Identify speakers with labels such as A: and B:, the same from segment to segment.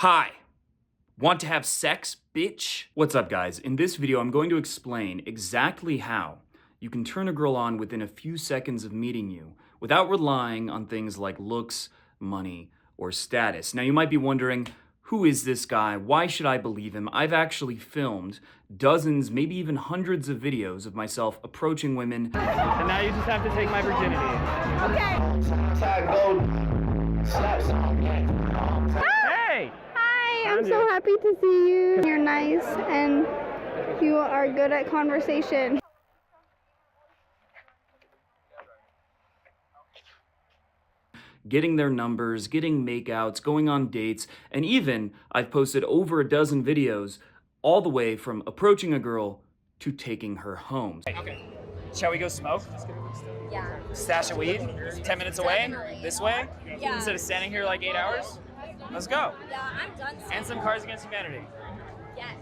A: Hi. Want to have sex, bitch? What's up, guys? In this video, I'm going to explain exactly how you can turn a girl on within a few seconds of meeting you without relying on things like looks, money, or status. Now, you might be wondering, who is this guy? Why should I believe him? I've actually filmed dozens, maybe even hundreds of videos of myself approaching women.
B: And now you just have to take my virginity. Hey!
C: Hi, I'm so happy to see you. You're nice and you are good at conversation.
A: Getting their numbers, getting makeouts, going on dates, and even I've posted over a dozen videos all the way from approaching a girl to taking her home.
B: Okay. Shall we go smoke?
D: Yeah.
B: Stash of weed? 10 minutes away?
D: Definitely.
B: This way?
D: Yeah.
B: Instead of standing here like 8 hours? Let's go.
D: Yeah, I'm done.
B: And some Cards Against Humanity.
D: Yes.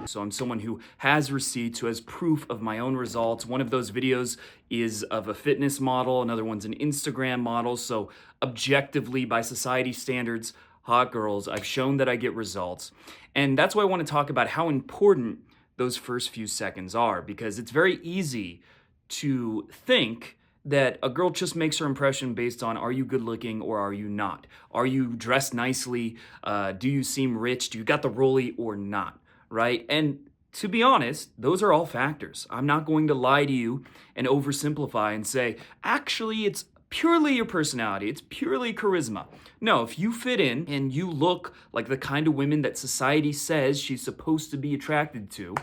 A: So I'm someone who has receipts, who has proof of my own results. One of those videos is of a fitness model. Another one's an Instagram model. So objectively, by society standards, hot girls, I've shown that I get results. And that's why I want to talk about how important those first few seconds are, because it's very easy to think that a girl just makes her impression based on, are you good looking or are you not? Are you dressed nicely? Do you seem rich? Do you got the rollie or not? Right? And to be honest, those are all factors. I'm not going to lie to you and oversimplify and say, actually, it's purely your personality. It's purely charisma. No, if you fit in and you look like the kind of women that society says she's supposed to be attracted to,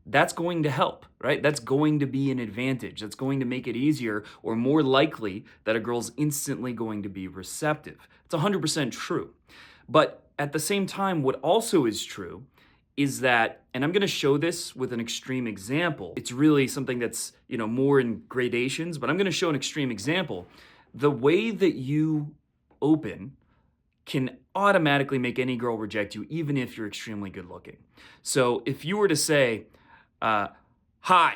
A: that's going to help, right? That's going to be an advantage. That's going to make it easier or more likely that a girl's instantly going to be receptive. It's 100% true. But at the same time, what also is true is that, and I'm gonna show this with an extreme example. It's really something that's, more in gradations, but I'm gonna show an extreme example. The way that you open can automatically make any girl reject you, even if you're extremely good looking. So if you were to say, hi,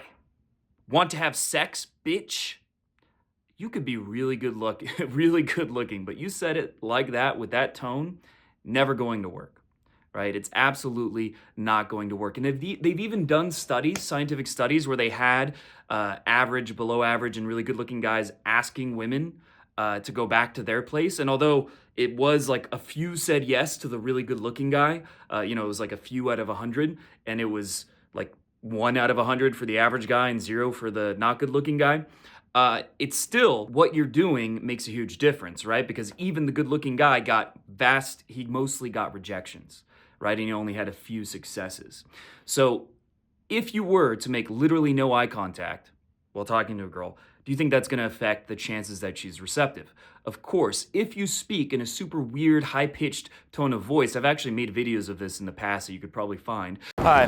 A: want to have sex, bitch? You could be really good looking, but you said it like that with that tone, never going to work. Right? It's absolutely not going to work. And they've even done studies, scientific studies, where they had average, below average, and really good looking guys asking women to go back to their place. And although it was like a few said yes to the really good looking guy, it was like a few out of 100, and it was like 1 out of 100 for the average guy and 0 for the not good looking guy. It's still, what you're doing makes a huge difference, right? Because even the good looking guy he mostly got rejections. Right? And you only had a few successes. So if you were to make literally no eye contact while talking to a girl, do you think that's going to affect the chances that she's receptive? Of course, if you speak in a super weird, high-pitched tone of voice, I've actually made videos of this in the past that you could probably find. Hi,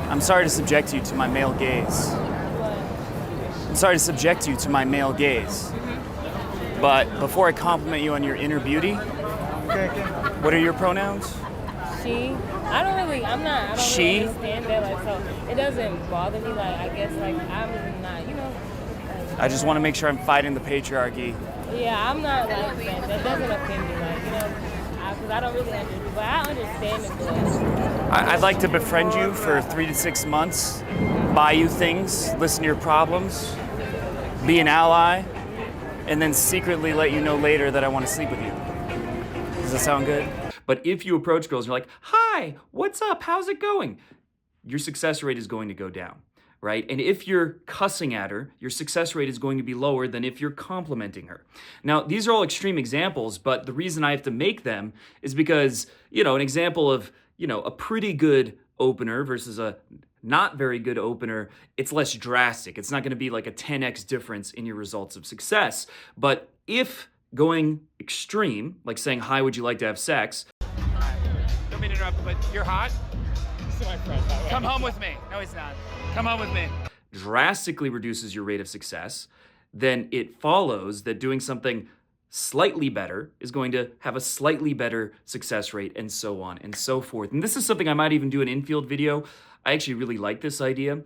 A: I'm sorry to subject you to my male gaze. I'm sorry to subject you to my male gaze. But before I compliment you on your inner beauty, what are your pronouns?
E: She. I don't really understand that, so it doesn't bother me, I guess, I'm not,
A: I just want to make sure I'm fighting the patriarchy.
E: Yeah, I'm not like that doesn't offend me, because I don't really understand, but I understand it, but...
A: I'd like to befriend you for 3 to 6 months, buy you things, listen to your problems, be an ally, and then secretly let you know later that I want to sleep with you. Does that sound good? But if you approach girls and you're like, hi, what's up? How's it going? Your success rate is going to go down, right? And if you're cussing at her, your success rate is going to be lower than if you're complimenting her. Now, these are all extreme examples, but the reason I have to make them is because, an example of, a pretty good opener versus a not very good opener, it's less drastic. It's not going to be like a 10x difference in your results of success. But if going extreme, like saying, hi, would you like to have sex?
B: Don't mean to interrupt, but you're hot? He's my friend. Come home with me. No, he's not. Come home with me.
A: Drastically reduces your rate of success, then it follows that doing something slightly better is going to have a slightly better success rate, and so on and so forth. And this is something I might even do an infield video. I actually really like this idea,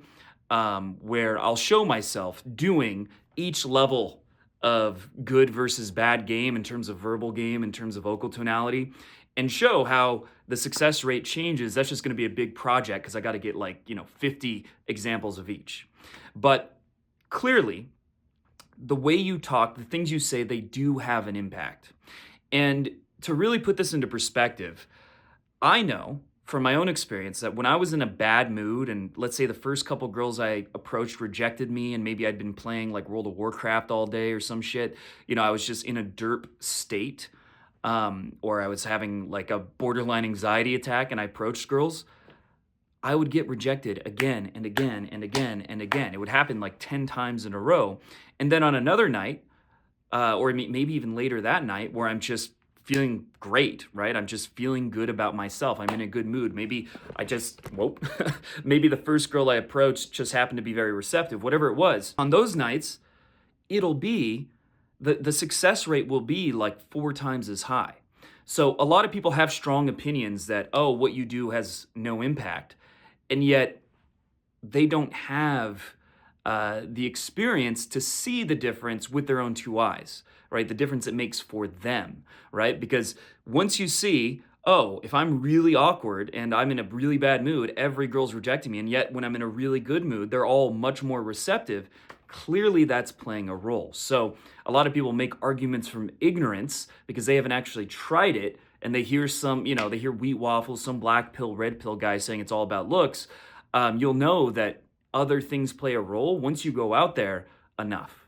A: where I'll show myself doing each level of good versus bad game in terms of verbal game, in terms of vocal tonality, and show how the success rate changes. That's just going to be a big project because I got to get like, 50 examples of each. But clearly, the way you talk, the things you say, they do have an impact. And to really put this into perspective, I know from my own experience that when I was in a bad mood, and let's say the first couple girls I approached rejected me, and maybe I'd been playing like World of Warcraft all day or some shit, I was just in a derp state, or I was having like a borderline anxiety attack and I approached girls, I would get rejected again and again and again and again. It would happen like 10 times in a row. And then on another night, or maybe even later that night, where I'm just feeling great, right? I'm just feeling good about myself. I'm in a good mood. Maybe maybe the first girl I approached just happened to be very receptive, whatever it was. On those nights, it'll be, the success rate will be like 4 times as high. So a lot of people have strong opinions that, oh, what you do has no impact. And yet they don't have the experience to see the difference with their own 2 eyes, right? The difference it makes for them, right? Because once you see, oh, if I'm really awkward and I'm in a really bad mood, every girl's rejecting me. And yet when I'm in a really good mood, they're all much more receptive. Clearly that's playing a role. So a lot of people make arguments from ignorance because they haven't actually tried it. And they hear they hear wheat waffles, some black pill, red pill guy saying it's all about looks. You'll know that other things play a role once you go out there enough.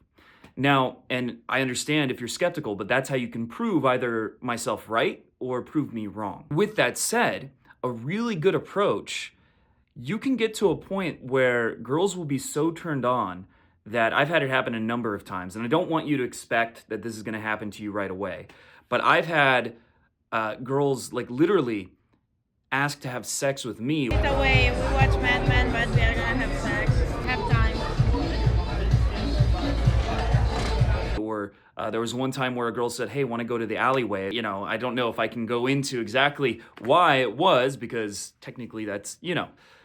A: Now, and I understand if you're skeptical, but that's how you can prove either myself right or prove me wrong. With that said, a really good approach, you can get to a point where girls will be so turned on that I've had it happen a number of times. And I don't want you to expect that this is going to happen to you right away. But I've had girls like literally ask to have sex with me.
F: The way we watch Mad Men, but we are gonna have sex, have time.
A: Or there was one time where a girl said, hey, want to go to the alleyway? I don't know if I can go into exactly why it was, because technically that's,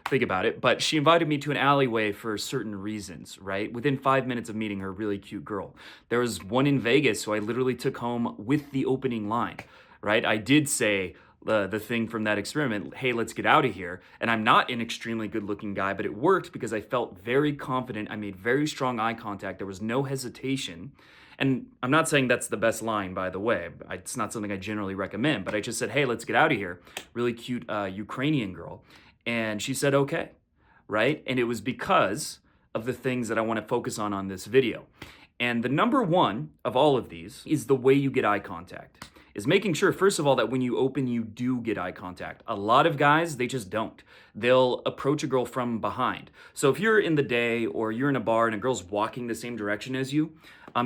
A: think about it. But she invited me to an alleyway for certain reasons, right? Within 5 minutes of meeting her, really cute girl. There was one in Vegas who I literally took home with the opening line, right? I did say, the thing from that experiment, hey, let's get out of here. And I'm not an extremely good looking guy, but it worked because I felt very confident. I made very strong eye contact. There was no hesitation. And I'm not saying that's the best line, by the way. It's not something I generally recommend, but I just said, hey, let's get out of here. Really cute Ukrainian girl. And she said, okay, right? And it was because of the things that I want to focus on this video. And the number one of all of these is the way you get eye contact. Is making sure, first of all, that when you open, you do get eye contact. A lot of guys, they just don't. They'll approach a girl from behind. So if you're in the day or you're in a bar and a girl's walking the same direction as you,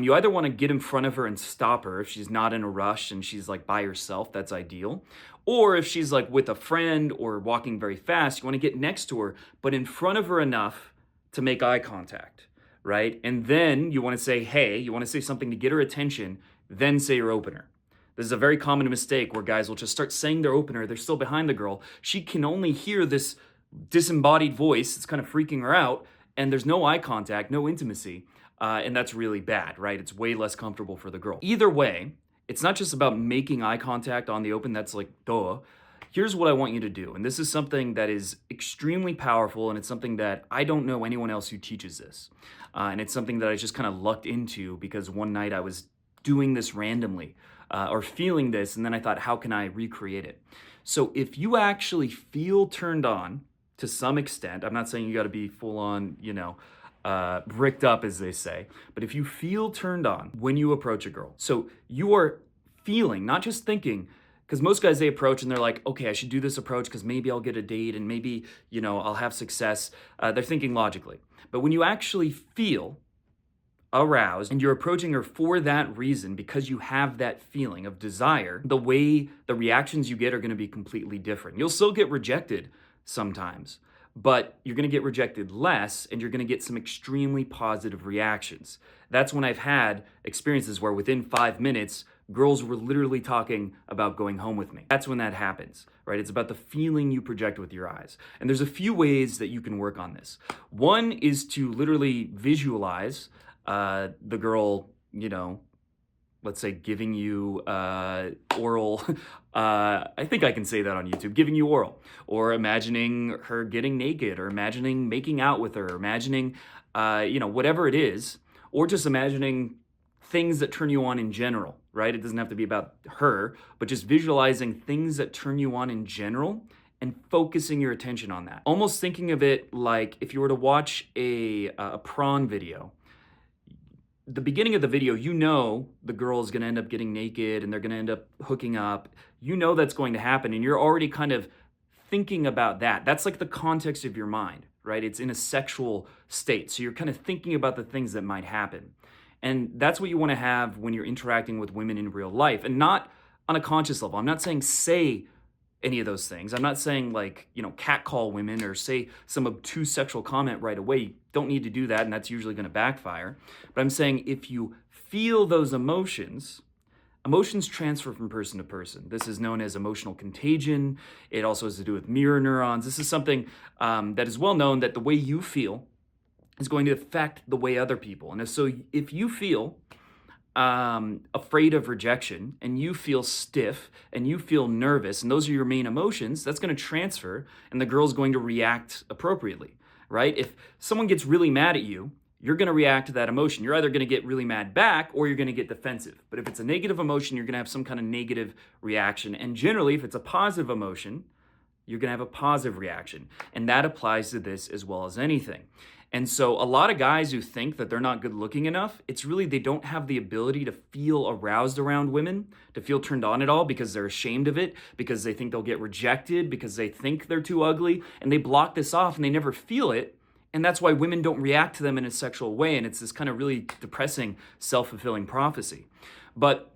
A: you either want to get in front of her and stop her if she's not in a rush and she's like by herself, that's ideal. Or if she's like with a friend or walking very fast, you want to get next to her, but in front of her enough to make eye contact, right? And then you want to say, hey, you want to say something to get her attention, then say your opener. This is a very common mistake where guys will just start saying their opener. They're still behind the girl. She can only hear this disembodied voice. It's kind of freaking her out. And there's no eye contact, no intimacy. And that's really bad, right? It's way less comfortable for the girl. Either way, it's not just about making eye contact on the open. That's like, duh. Here's what I want you to do. And this is something that is extremely powerful. And it's something that I don't know anyone else who teaches this. And it's something that I just kind of lucked into because one night I was doing this randomly. Or feeling this, and then I thought, how can I recreate it? So if you actually feel turned on to some extent, I'm not saying you got to be full on, bricked up, as they say, but if you feel turned on when you approach a girl, so you are feeling, not just thinking, because most guys, they approach and they're like, okay, I should do this approach because maybe I'll get a date and maybe, I'll have success. They're thinking logically. But when you actually feel aroused and you're approaching her for that reason, because you have that feeling of desire, the way the reactions you get are going to be completely different. You'll still get rejected sometimes, but you're going to get rejected less and you're going to get some extremely positive reactions. That's when I've had experiences where within 5 minutes, girls were literally talking about going home with me. That's when that happens, right? It's about the feeling you project with your eyes. And there's a few ways that you can work on this. One is to literally visualize the girl, let's say giving you oral, I think I can say that on YouTube, giving you oral, or imagining her getting naked, or imagining making out with her, or imagining, whatever it is, or just imagining things that turn you on in general, right? It doesn't have to be about her, but just visualizing things that turn you on in general and focusing your attention on that. Almost thinking of it like if you were to watch a prawn video. The beginning of the video, you know the girl is going to end up getting naked and they're going to end up hooking up. You know that's going to happen, and you're already kind of thinking about that. That's like the context of your mind, right? It's in a sexual state. So you're kind of thinking about the things that might happen. And that's what you want to have when you're interacting with women in real life, and not on a conscious level. I'm not saying say any of those things. I'm not saying catcall women or say some obtuse sexual comment right away. You don't need to do that, and that's usually going to backfire. But I'm saying if you feel those emotions transfer from person to person. This is known as emotional contagion. It also has to do with mirror neurons. This is something that is well known, that the way you feel is going to affect the way other people. And if you feel afraid of rejection, and you feel stiff, and you feel nervous, and those are your main emotions, that's going to transfer, and the girl's going to react appropriately, right? If someone gets really mad at you, you're going to react to that emotion. You're either going to get really mad back, or you're going to get defensive. But if it's a negative emotion, you're going to have some kind of negative reaction. And generally, if it's a positive emotion, you're going to have a positive reaction. And that applies to this as well as anything. And so a lot of guys who think that they're not good looking enough, it's really they don't have the ability to feel aroused around women, to feel turned on at all, because they're ashamed of it, because they think they'll get rejected, because they think they're too ugly, and they block this off and they never feel it. And that's why women don't react to them in a sexual way. And it's this kind of really depressing, self-fulfilling prophecy. But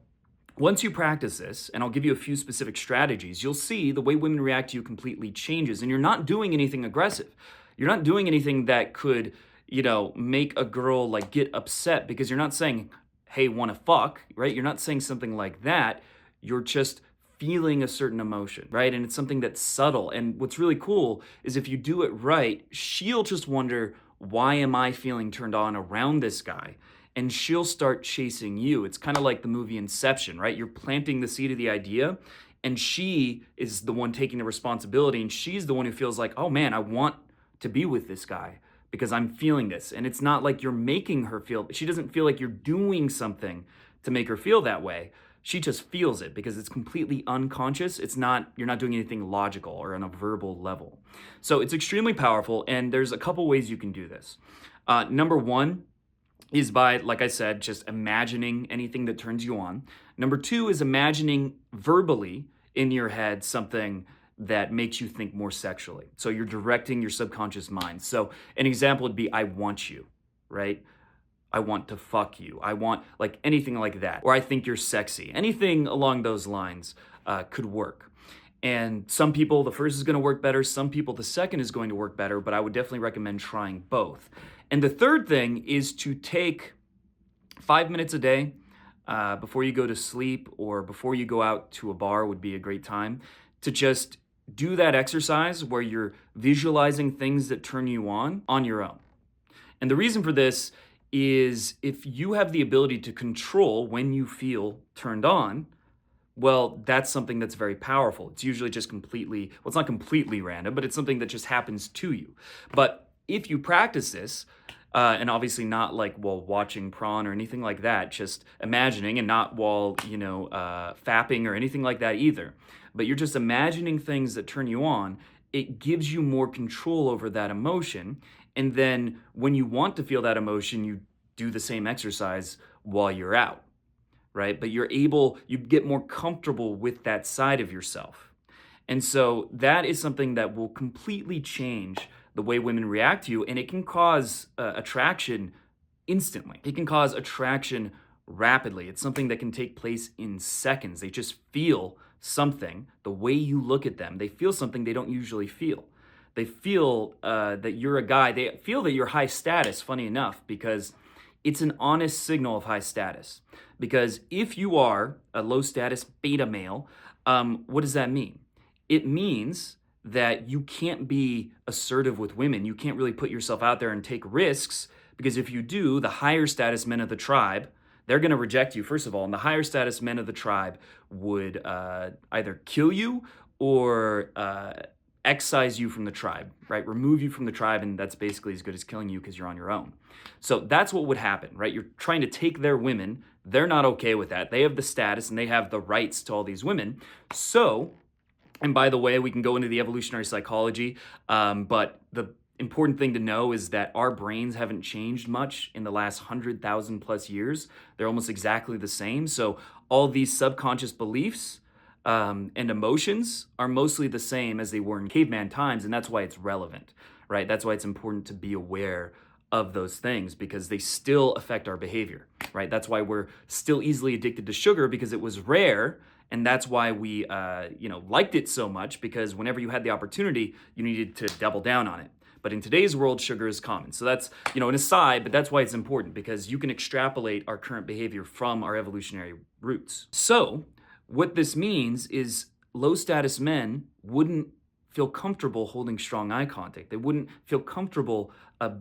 A: once you practice this, and I'll give you a few specific strategies, you'll see the way women react to you completely changes. And you're not doing anything aggressive. You're not doing anything that could, make a girl like get upset, because you're not saying, hey, wanna fuck, right? You're not saying something like that. You're just feeling a certain emotion, right? And it's something that's subtle. And what's really cool is if you do it right, she'll just wonder, why am I feeling turned on around this guy? And she'll start chasing you. It's kind of like the movie Inception, right? You're planting the seed of the idea, and she is the one taking the responsibility, and she's the one who feels like, oh man, I want to be with this guy because I'm feeling this. And it's not like you're making her feel, she doesn't feel like you're doing something to make her feel that way. She just feels it because it's completely unconscious. You're not doing anything logical or on a verbal level. So it's extremely powerful, and there's a couple ways you can do this. Number one is by, like I said, just imagining anything that turns you on. Number two is imagining verbally in your head something that makes you think more sexually. So you're directing your subconscious mind. So an example would be, I want you, right? I want to fuck you. I want, like, anything like that. Or I think you're sexy. Anything along those lines could work. And some people, the first is going to work better. Some people, the second is going to work better. But I would definitely recommend trying both. And the third thing is to take 5 minutes a day before you go to sleep, or before you go out to a bar would be a great time, to just do that exercise where you're visualizing things that turn you on your own. And the reason for this is, if you have the ability to control when you feel turned on, well, that's something that's very powerful. It's usually just it's not completely random, but it's something that just happens to you. But if you practice this, and obviously not like while watching prawn or anything like that, just imagining, and not while, fapping or anything like that either, but you're just imagining things that turn you on, it gives you more control over that emotion. And then when you want to feel that emotion, you do the same exercise while you're out, right? But you get more comfortable with that side of yourself. And so that is something that will completely change the way women react to you, and it can cause attraction instantly. It can cause attraction rapidly. It's something that can take place in seconds. They just feel something, the way you look at them. They feel something they don't usually feel. They feel that you're a guy. They feel that you're high status, funny enough, because it's an honest signal of high status. Because if you are a low status beta male, what does that mean? It means that you can't be assertive with women. You can't really put yourself out there and take risks, because if you do, the higher status men of the tribe, they're going to reject you, first of all. And the higher status men of the tribe would either kill you or excise you from the tribe, right? Remove you from the tribe, and that's basically as good as killing you because you're on your own. So that's what would happen, right? You're trying to take their women. They're not okay with that. They have the status and they have the rights to all these women. So, and by the way, we can go into the evolutionary psychology, but the important thing to know is that our brains haven't changed much in the last 100,000 plus years. They're almost exactly the same. So all these subconscious beliefs and emotions are mostly the same as they were in caveman times, and that's why it's relevant, right? That's why it's important to be aware of those things because they still affect our behavior, right? That's why we're still easily addicted to sugar because it was rare, and that's why we, liked it so much because whenever you had the opportunity, you needed to double down on it. But in today's world, sugar is common. So that's, an aside, but that's why it's important because you can extrapolate our current behavior from our evolutionary roots. So what this means is low status men wouldn't feel comfortable holding strong eye contact. They wouldn't feel comfortable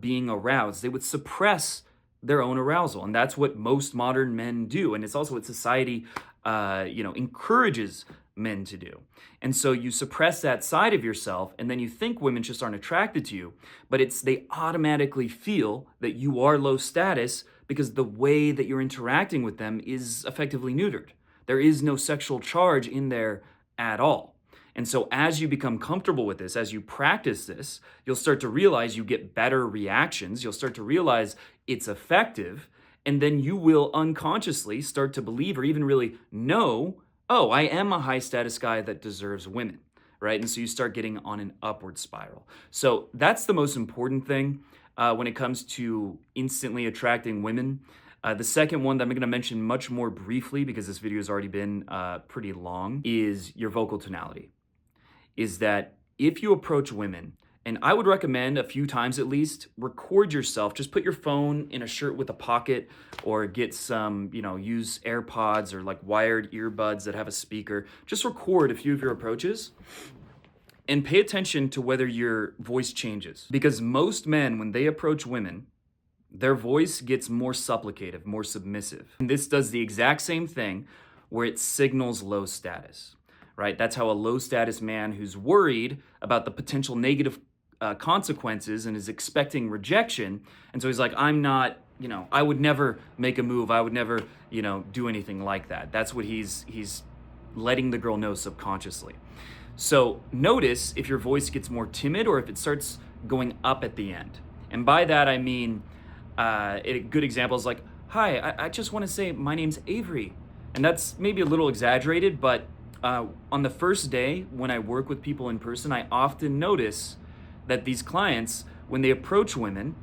A: being aroused. They would suppress their own arousal. And that's what most modern men do. And it's also what society, encourages men to do. And so you suppress that side of yourself, and then you think women just aren't attracted to you, but they automatically feel that you are low status because the way that you're interacting with them is effectively neutered. There is no sexual charge in there at all. And so as you become comfortable with this, as you practice this, you'll start to realize you get better reactions. You'll start to realize it's effective. And then you will unconsciously start to believe or even really know, oh, I am a high status guy that deserves women, right? And so you start getting on an upward spiral. So that's the most important thing when it comes to instantly attracting women. The second one that I'm going to mention much more briefly, because this video has already been pretty long, is your vocal tonality. Is that if you approach women, and I would recommend a few times at least, record yourself. Just put your phone in a shirt with a pocket or get some, use AirPods or like wired earbuds that have a speaker. Just record a few of your approaches and pay attention to whether your voice changes. Because most men, when they approach women, their voice gets more supplicative, more submissive. And this does the exact same thing where it signals low status, right? That's how a low status man who's worried about the potential negative consequences and is expecting rejection. And so he's like, I'm not, I would never make a move. I would never, do anything like that. That's what he's letting the girl know subconsciously. So notice if your voice gets more timid or if it starts going up at the end. And by that, I mean, a good example is like, hi, I just want to say my name's Avery. And that's maybe a little exaggerated, but on the first day when I work with people in person, I often notice that these clients, when they approach women,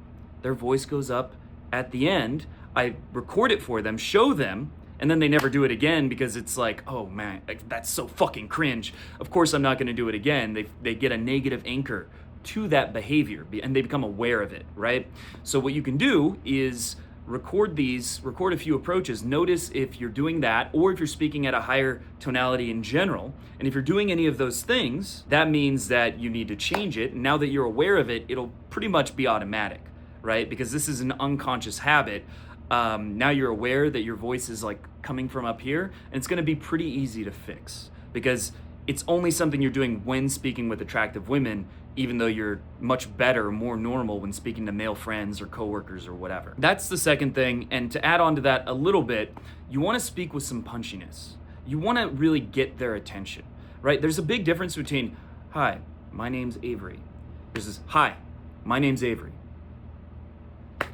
A: their voice goes up at the end. I record it for them, show them, and then they never do it again because it's like, oh man, that's so fucking cringe. Of course I'm not gonna do it again. They get a negative anchor to that behavior and they become aware of it, right? So what you can do is record a few approaches. Notice if you're doing that or if you're speaking at a higher tonality in general. And if you're doing any of those things, that means that you need to change it. And now that you're aware of it, it'll pretty much be automatic, right? Because this is an unconscious habit. Now you're aware that your voice is like coming from up here, and it's gonna be pretty easy to fix because it's only something you're doing when speaking with attractive women, even though you're much better, more normal when speaking to male friends or coworkers or whatever. That's the second thing. And to add on to that a little bit, you wanna speak with some punchiness. You wanna really get their attention, right? There's a big difference between, hi, my name's Avery. There's this, hi, my name's Avery.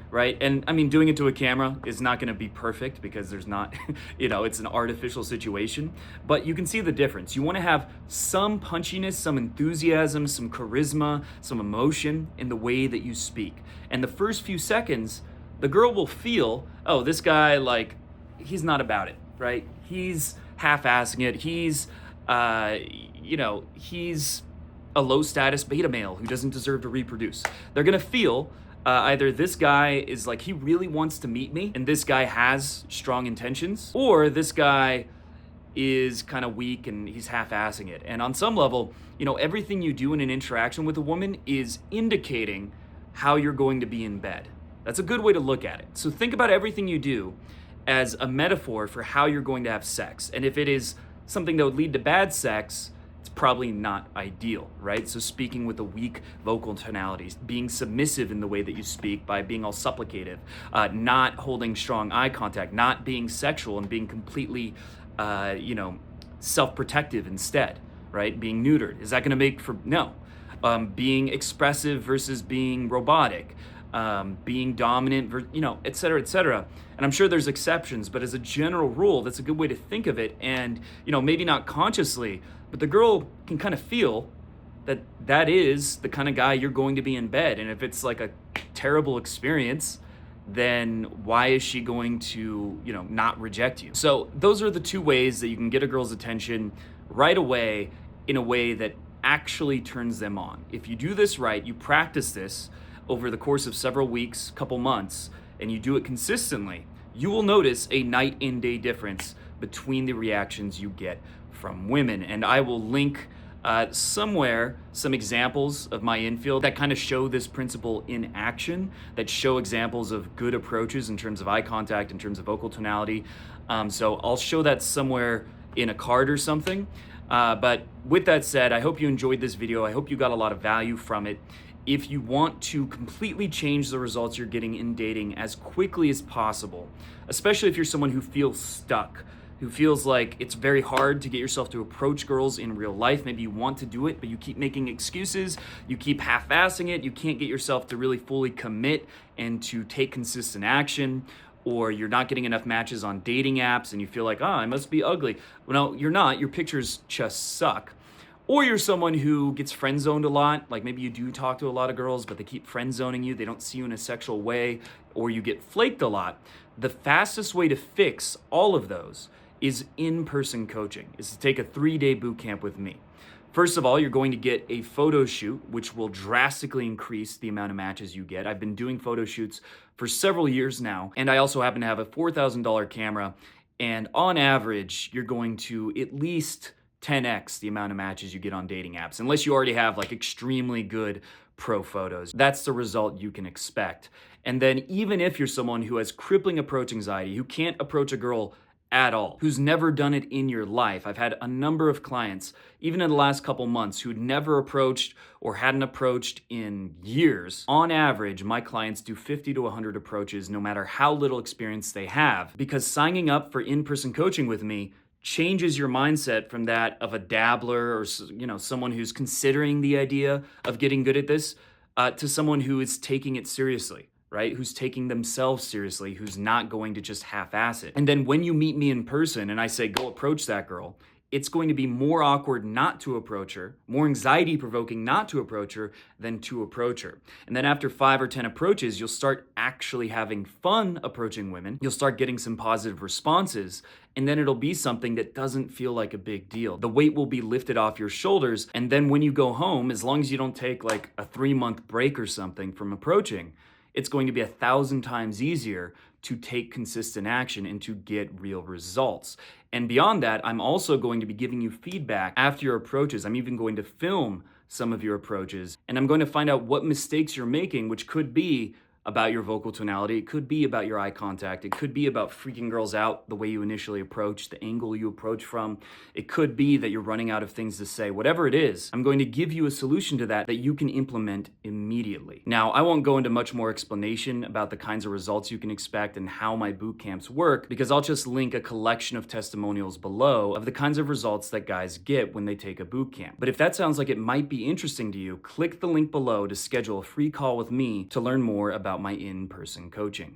A: Right? And I mean, doing it to a camera is not going to be perfect because there's not, it's an artificial situation, but you can see the difference. You want to have some punchiness, some enthusiasm, some charisma, some emotion in the way that you speak. And the first few seconds, the girl will feel, oh, this guy, he's not about it, right? He's half-assing it. He's a low status beta male who doesn't deserve to reproduce. They're going to feel either this guy is like, he really wants to meet me and this guy has strong intentions, or this guy is kind of weak and he's half-assing it. And on some level, everything you do in an interaction with a woman is indicating how you're going to be in bed. That's a good way to look at it. So think about everything you do as a metaphor for how you're going to have sex. And if it is something that would lead to bad sex, it's probably not ideal, right? So speaking with a weak vocal tonality, being submissive in the way that you speak by being all supplicative, not holding strong eye contact, not being sexual and being completely, self-protective instead, right? Being neutered. Is that going to make for, no. Being expressive versus being robotic, being dominant, et cetera, et cetera. And I'm sure there's exceptions, but as a general rule, that's a good way to think of it. And, maybe not consciously, but the girl can kind of feel that that is the kind of guy you're going to be in bed. And if it's like a terrible experience, then why is she going to, not reject you? So those are the two ways that you can get a girl's attention right away in a way that actually turns them on. If you do this right, you practice this over the course of several weeks, couple months, and you do it consistently, you will notice a night and day difference between the reactions you get from women. And I will link somewhere some examples of my infield that kind of show this principle in action, that show examples of good approaches in terms of eye contact, in terms of vocal tonality. So I'll show that somewhere in a card or something. But with that said, I hope you enjoyed this video. I hope you got a lot of value from it. If you want to completely change the results you're getting in dating as quickly as possible, especially if you're someone who feels stuck, who feels like it's very hard to get yourself to approach girls in real life. Maybe you want to do it, but you keep making excuses, you keep half-assing it, you can't get yourself to really fully commit and to take consistent action, or you're not getting enough matches on dating apps and you feel like, I must be ugly. Well, no, you're not. Your pictures just suck. Or you're someone who gets friend-zoned a lot, like maybe you do talk to a lot of girls, but they keep friend-zoning you, they don't see you in a sexual way, or you get flaked a lot. The fastest way to fix all of those is in-person coaching, is to take a 3-day boot camp with me. First of all, you're going to get a photo shoot, which will drastically increase the amount of matches you get. I've been doing photo shoots for several years now, and I also happen to have a $4,000 camera, and on average, you're going to at least 10x the amount of matches you get on dating apps, unless you already have like extremely good pro photos. That's the result you can expect. And then even if you're someone who has crippling approach anxiety, who can't approach a girl at all, who's never done it in your life. I've had a number of clients, even in the last couple months, who'd never approached or hadn't approached in years. On average, my clients do 50 to 100 approaches, no matter how little experience they have, because signing up for in-person coaching with me changes your mindset from that of a dabbler or someone who's considering the idea of getting good at this to someone who is taking it seriously, right? Who's taking themselves seriously, who's not going to just half-ass it. And then when you meet me in person and I say, go approach that girl, it's going to be more awkward not to approach her, more anxiety-provoking not to approach her than to approach her. And then after 5 or 10 approaches, you'll start actually having fun approaching women. You'll start getting some positive responses, and then it'll be something that doesn't feel like a big deal. The weight will be lifted off your shoulders, and then when you go home, as long as you don't take like a 3-month break or something from approaching, it's going to be 1,000 times easier to take consistent action and to get real results. And beyond that, I'm also going to be giving you feedback after your approaches. I'm even going to film some of your approaches, and I'm going to find out what mistakes you're making, which could be about your vocal tonality, it could be about your eye contact, it could be about freaking girls out the way you initially approach, the angle you approach from, it could be that you're running out of things to say. Whatever it is, I'm going to give you a solution to that you can implement immediately. Now, I won't go into much more explanation about the kinds of results you can expect and how my boot camps work, because I'll just link a collection of testimonials below of the kinds of results that guys get when they take a boot camp. But if that sounds like it might be interesting to you, click the link below to schedule a free call with me to learn more about my in-person coaching.